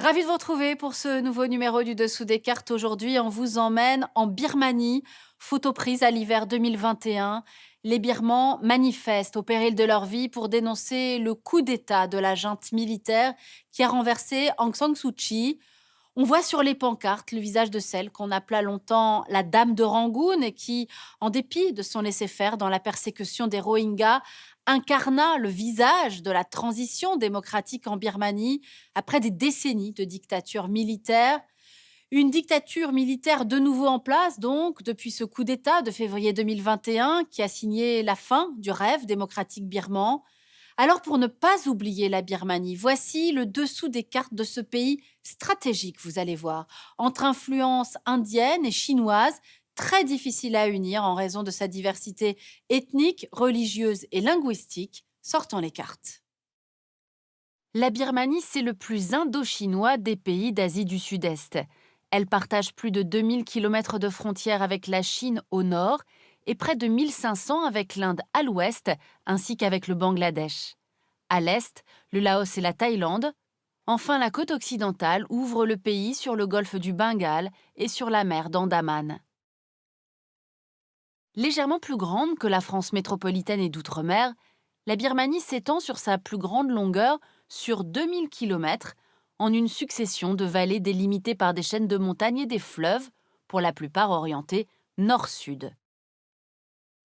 Ravi de vous retrouver pour ce nouveau numéro du Dessous des cartes. Aujourd'hui, on vous emmène en Birmanie, photo prise à l'hiver 2021. Les Birmans manifestent au péril de leur vie pour dénoncer le coup d'État de la junte militaire qui a renversé Aung San Suu Kyi. On voit sur les pancartes le visage de celle qu'on appela longtemps la Dame de Rangoon et qui, en dépit de son laisser-faire dans la persécution des Rohingyas, incarna le visage de la transition démocratique en Birmanie après des décennies de dictature militaire. Une dictature militaire de nouveau en place, donc, depuis ce coup d'État de février 2021 qui a signé la fin du rêve démocratique birman. Alors, pour ne pas oublier la Birmanie, voici le dessous des cartes de ce pays stratégique, vous allez voir, entre influences indiennes et chinoises, très difficile à unir en raison de sa diversité ethnique, religieuse et linguistique. Sortons les cartes. La Birmanie, c'est le plus indo-chinois des pays d'Asie du Sud-Est. Elle partage plus de 2000 km de frontières avec la Chine au nord et près de 1500 avec l'Inde à l'ouest, ainsi qu'avec le Bangladesh. À l'est, le Laos et la Thaïlande. Enfin, la côte occidentale ouvre le pays sur le golfe du Bengale et sur la mer d'Andaman. Légèrement plus grande que la France métropolitaine et d'outre-mer, la Birmanie s'étend sur sa plus grande longueur sur 2000 km en une succession de vallées délimitées par des chaînes de montagnes et des fleuves, pour la plupart orientés nord-sud.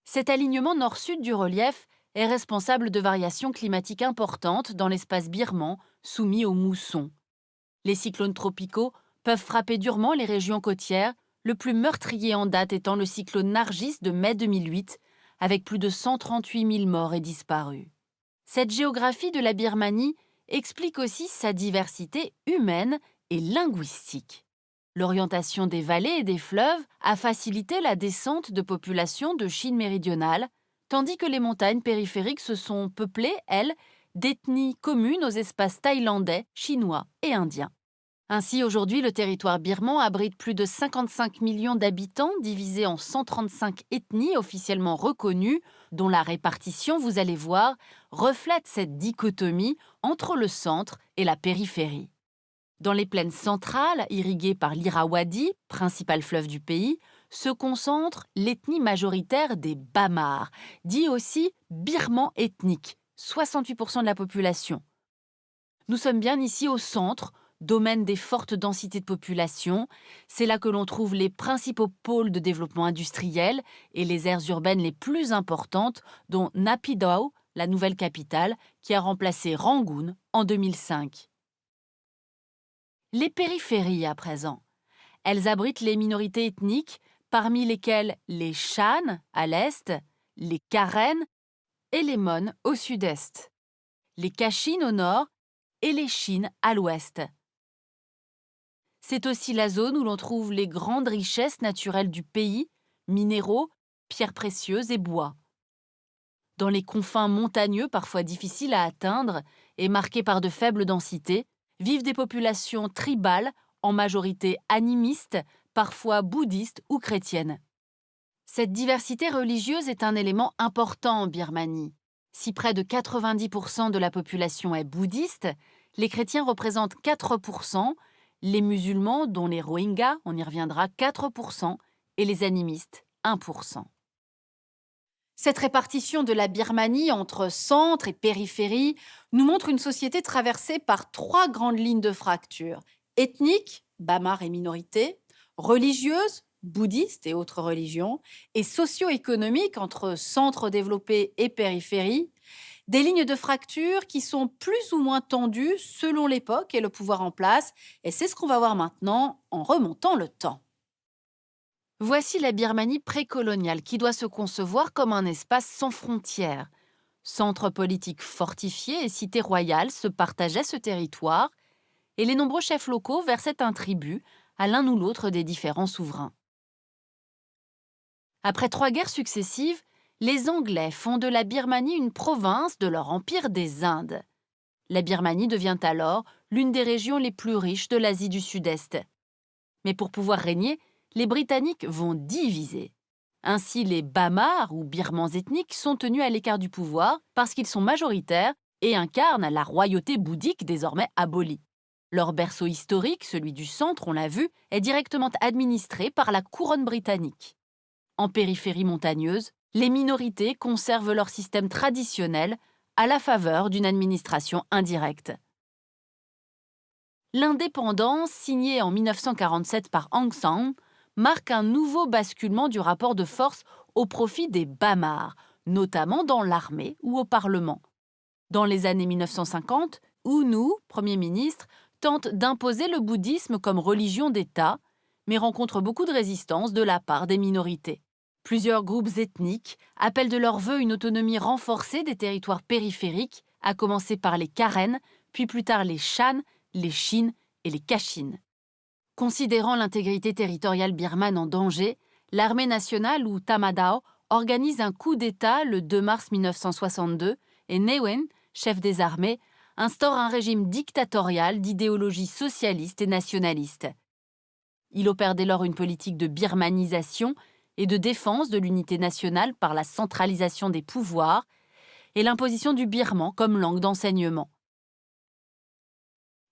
Cet alignement nord-sud du relief est responsable de variations climatiques importantes dans l'espace birman soumis aux moussons. Les cyclones tropicaux peuvent frapper durement les régions côtières, le plus meurtrier en date étant le cyclone Nargis de mai 2008, avec plus de 138 000 morts et disparus. Cette géographie de la Birmanie explique aussi sa diversité humaine et linguistique. L'orientation des vallées et des fleuves a facilité la descente de populations de Chine méridionale, tandis que les montagnes périphériques se sont peuplées, elles, d'ethnies communes aux espaces thaïlandais, chinois et indiens. Ainsi, aujourd'hui, le territoire birman abrite plus de 55 millions d'habitants divisés en 135 ethnies officiellement reconnues, dont la répartition, vous allez voir, reflète cette dichotomie entre le centre et la périphérie. Dans les plaines centrales, irriguées par l'Irrawaddy, principal fleuve du pays, se concentre l'ethnie majoritaire des Bamars, dit aussi birmans ethniques, 68% de la population. Nous sommes bien ici au centre, domaine des fortes densités de population. C'est là que l'on trouve les principaux pôles de développement industriel et les aires urbaines les plus importantes, dont Naypyidaw, la nouvelle capitale, qui a remplacé Rangoon en 2005. Les périphéries, à présent. Elles abritent les minorités ethniques, parmi lesquelles les Shan, à l'est, les Karen et les Mon, au sud-est, les Kachin au nord et les Shin à l'ouest. C'est aussi la zone où l'on trouve les grandes richesses naturelles du pays, minéraux, pierres précieuses et bois. Dans les confins montagneux, parfois difficiles à atteindre et marqués par de faibles densités, vivent des populations tribales, en majorité animistes, parfois bouddhistes ou chrétiennes. Cette diversité religieuse est un élément important en Birmanie. Si près de 90% de la population est bouddhiste, les chrétiens représentent 4%, les musulmans, dont les Rohingyas, on y reviendra, 4%, et les animistes, 1%. Cette répartition de la Birmanie entre centre et périphérie nous montre une société traversée par trois grandes lignes de fracture. Ethnique, Bamar et minorité, religieuse, bouddhiste et autres religions, et socio-économique entre centre développé et périphérie, des lignes de fracture qui sont plus ou moins tendues selon l'époque et le pouvoir en place, et c'est ce qu'on va voir maintenant en remontant le temps. Voici la Birmanie précoloniale qui doit se concevoir comme un espace sans frontières. Centre politique fortifié et cité royale se partageaient ce territoire et les nombreux chefs locaux versaient un tribut à l'un ou l'autre des différents souverains. Après 3 guerres successives, les Anglais font de la Birmanie une province de leur empire des Indes. La Birmanie devient alors l'une des régions les plus riches de l'Asie du Sud-Est. Mais pour pouvoir régner, les Britanniques vont diviser. Ainsi, les Bamars, ou Birmans ethniques, sont tenus à l'écart du pouvoir parce qu'ils sont majoritaires et incarnent la royauté bouddhique désormais abolie. Leur berceau historique, celui du centre, on l'a vu, est directement administré par la couronne britannique. En périphérie montagneuse, les minorités conservent leur système traditionnel à la faveur d'une administration indirecte. L'indépendance, signée en 1947 par Aung San, marque un nouveau basculement du rapport de force au profit des Bamars, notamment dans l'armée ou au Parlement. Dans les années 1950, U Nu, Premier ministre, tente d'imposer le bouddhisme comme religion d'État, mais rencontre beaucoup de résistance de la part des minorités. Plusieurs groupes ethniques appellent de leur vœu une autonomie renforcée des territoires périphériques, à commencer par les Karen, puis plus tard les Shan, les Shin et les Kachin. Considérant l'intégrité territoriale birmane en danger, l'armée nationale ou Tatmadaw organise un coup d'État le 2 mars 1962 et Ne Win, chef des armées, instaure un régime dictatorial d'idéologie socialiste et nationaliste. Il opère dès lors une politique de birmanisation et de défense de l'unité nationale par la centralisation des pouvoirs et l'imposition du birman comme langue d'enseignement.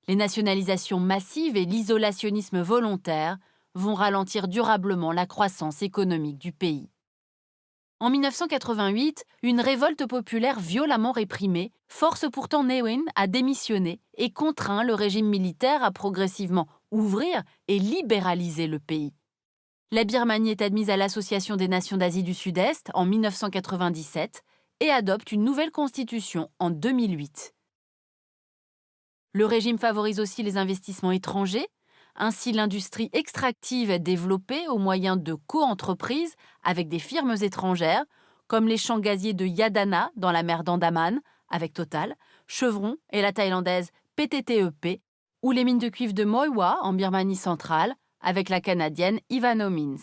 Les nationalisations massives et l'isolationnisme volontaire vont ralentir durablement la croissance économique du pays. En 1988, une révolte populaire violemment réprimée force pourtant Ne Win à démissionner et contraint le régime militaire à progressivement ouvrir et libéraliser le pays. La Birmanie est admise à l'Association des Nations d'Asie du Sud-Est en 1997 et adopte une nouvelle constitution en 2008. Le régime favorise aussi les investissements étrangers. Ainsi, l'industrie extractive est développée au moyen de co-entreprises avec des firmes étrangères, comme les champs gaziers de Yadana dans la mer d'Andaman, avec Total, Chevron et la thaïlandaise PTTEP, ou les mines de cuivre de Moiwa en Birmanie centrale, avec la canadienne Ivanhoe Mines.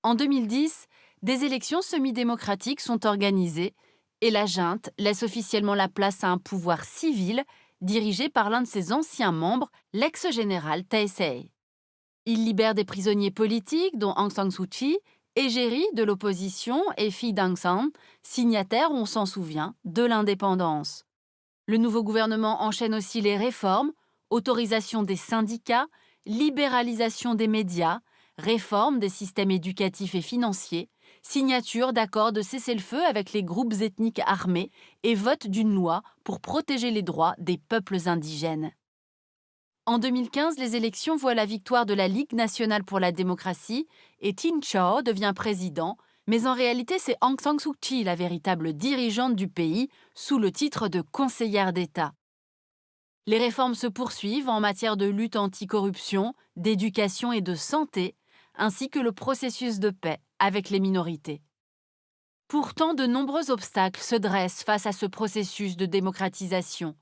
En 2010, des élections semi-démocratiques sont organisées et la junte laisse officiellement la place à un pouvoir civil dirigé par l'un de ses anciens membres, l'ex-général Tay Sey. Il libère des prisonniers politiques, dont Aung San Suu Kyi, égérie de l'opposition et fille d'Aung San, signataire, on s'en souvient, de l'indépendance. Le nouveau gouvernement enchaîne aussi les réformes, autorisation des syndicats, libéralisation des médias, réforme des systèmes éducatifs et financiers, signature d'accords de cessez-le-feu avec les groupes ethniques armés et vote d'une loi pour protéger les droits des peuples indigènes. En 2015, les élections voient la victoire de la Ligue nationale pour la démocratie et Tin Chaw devient président, mais en réalité c'est Aung San Suu Kyi la véritable dirigeante du pays sous le titre de conseillère d'État. Les réformes se poursuivent en matière de lutte anticorruption, d'éducation et de santé, ainsi que le processus de paix avec les minorités. Pourtant, de nombreux obstacles se dressent face à ce processus de démocratisation.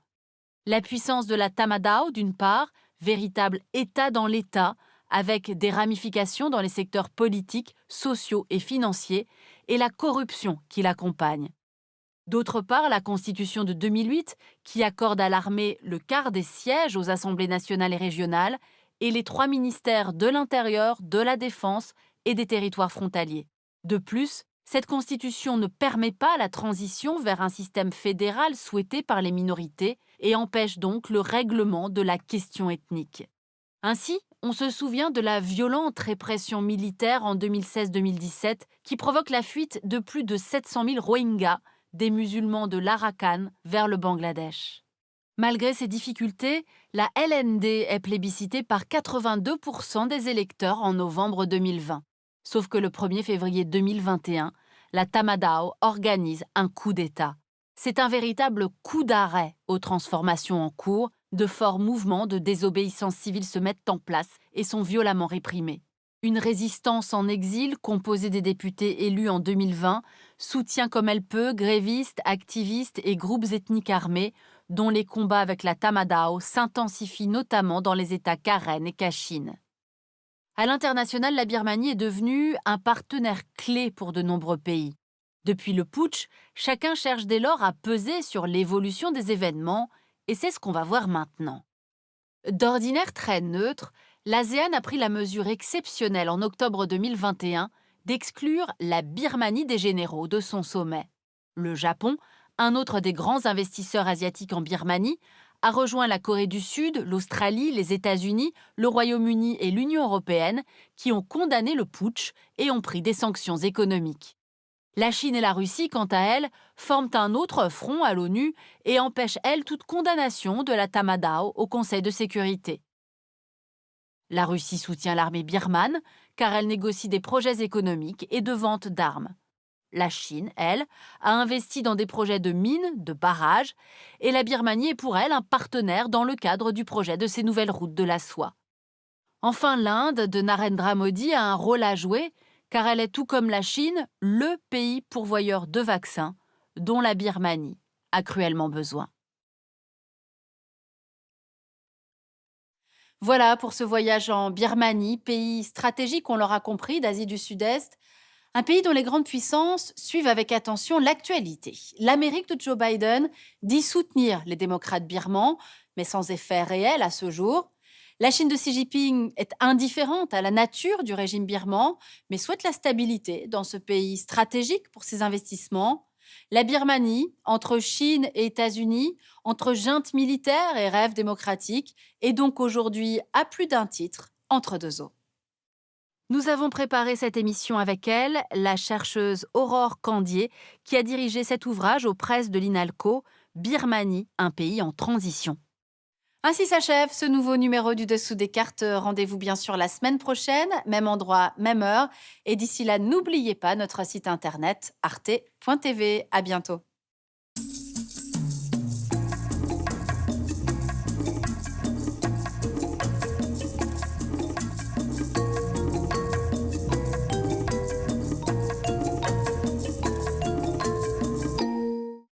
La puissance de la Tatmadaw, d'une part, véritable État dans l'État, avec des ramifications dans les secteurs politiques, sociaux et financiers, et la corruption qui l'accompagne. D'autre part, la Constitution de 2008, qui accorde à l'armée le quart des sièges aux assemblées nationales et régionales, et les 3 ministères de l'Intérieur, de la Défense et des territoires frontaliers. De plus, cette constitution ne permet pas la transition vers un système fédéral souhaité par les minorités et empêche donc le règlement de la question ethnique. Ainsi, on se souvient de la violente répression militaire en 2016-2017 qui provoque la fuite de plus de 700 000 Rohingyas, des musulmans de l'Arakan, vers le Bangladesh. Malgré ces difficultés, la LND est plébiscitée par 82% des électeurs en novembre 2020. Sauf que le 1er février 2021, la Tatmadaw organise un coup d'État. C'est un véritable coup d'arrêt aux transformations en cours, de forts mouvements de désobéissance civile se mettent en place et sont violemment réprimés. Une résistance en exil, composée des députés élus en 2020, soutient comme elle peut grévistes, activistes et groupes ethniques armés, dont les combats avec la Tatmadaw s'intensifient notamment dans les États Karen et Kachin. À l'international, la Birmanie est devenue un partenaire clé pour de nombreux pays. Depuis le putsch, chacun cherche dès lors à peser sur l'évolution des événements, et c'est ce qu'on va voir maintenant. D'ordinaire très neutre, l'ASEAN a pris la mesure exceptionnelle en octobre 2021 d'exclure la Birmanie des généraux de son sommet. Le Japon, un autre des grands investisseurs asiatiques en Birmanie, a rejoint la Corée du Sud, l'Australie, les États-Unis, le Royaume-Uni et l'Union européenne, qui ont condamné le putsch et ont pris des sanctions économiques. La Chine et la Russie, quant à elles, forment un autre front à l'ONU et empêchent, elles, toute condamnation de la Tatmadaw au Conseil de sécurité. La Russie soutient l'armée birmane, car elle négocie des projets économiques et de vente d'armes. La Chine, elle, a investi dans des projets de mines, de barrages, et la Birmanie est pour elle un partenaire dans le cadre du projet de ces nouvelles routes de la soie. Enfin, l'Inde de Narendra Modi a un rôle à jouer, car elle est tout comme la Chine, le pays pourvoyeur de vaccins, dont la Birmanie a cruellement besoin. Voilà pour ce voyage en Birmanie, pays stratégique, on l'aura compris, d'Asie du Sud-Est, un pays dont les grandes puissances suivent avec attention l'actualité. L'Amérique de Joe Biden dit soutenir les démocrates birmans, mais sans effet réel à ce jour. La Chine de Xi Jinping est indifférente à la nature du régime birman, mais souhaite la stabilité dans ce pays stratégique pour ses investissements. La Birmanie, entre Chine et États-Unis, entre junte militaire et rêve démocratique, est donc aujourd'hui, à plus d'un titre, entre deux eaux. Nous avons préparé cette émission avec elle, la chercheuse Aurore Candier, qui a dirigé cet ouvrage aux presses de l'INALCO, Birmanie, un pays en transition. Ainsi s'achève ce nouveau numéro du Dessous des cartes. Rendez-vous bien sûr la semaine prochaine, même endroit, même heure. Et d'ici là, n'oubliez pas notre site internet arte.tv. À bientôt.